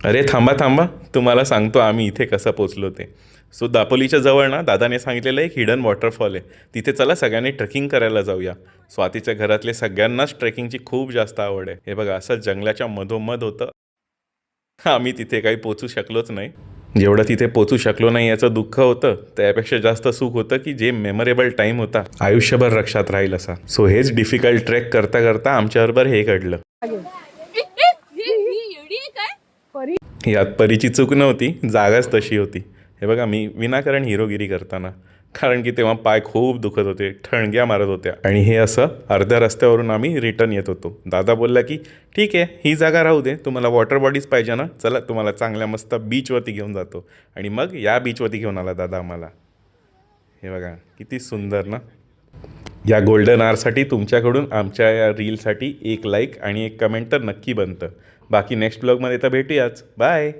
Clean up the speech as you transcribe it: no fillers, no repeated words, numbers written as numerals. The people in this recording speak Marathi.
अरे थांबा थांबा, तुम्हाला सांगतो आम्ही इथे कसं पोचलो ते. सो दापोलीच्या जवळ ना दादाने सांगितलेलं एक हिडन वॉटरफॉल आहे. तिथे चला सगळ्यांनी ट्रेकिंग करायला जाऊया. स्वातीच्या घरातले सगळ्यांनाच ट्रेकिंगची खूप जास्त आवड आहे. हे बघा असं जंगलाच्या मधोमध होतं. आम्ही तिथे काही पोचू शकलोच नाही. जेवढं तिथे पोचू शकलो नाही याचं दुःख होतं, त्यापेक्षा जास्त सुख होतं की जे मेमोरेबल टाईम होता आयुष्यभर लक्षात राहील असा. सो हेच डिफिकल्ट ट्रेक करता करता आमच्याबरोबर हे घडलं. यात परीची चूक नव्हती, जागाच तशी होती. हे बघा मी विनाकारण हिरोगिरी करताना, कारण की तेव्हा पाय खूप दुखत होते, ठणग्या मारत होत्या आणि हे असं अर्ध्या रस्त्यावरून आम्ही रिटर्न येत होतो. दादा बोलला की ठीक आहे ही जागा राहू दे, तुम्हाला वॉटर बॉडीज पाहिजे ना, चला तुम्हाला चांगल्या मस्त बीचवरती घेऊन जातो. आणि मग या बीचवरती घेऊन आला दादा आम्हाला. हे बघा किती सुंदर ना. या गोल्डन आरसाठी तुमच्याकडून आमच्या या रीलसाठी एक लाईक आणि एक कमेंट तर नक्की बनतं. बाकी नेक्स्ट ब्लॉगमध्ये तर भेटूयाच. बाय.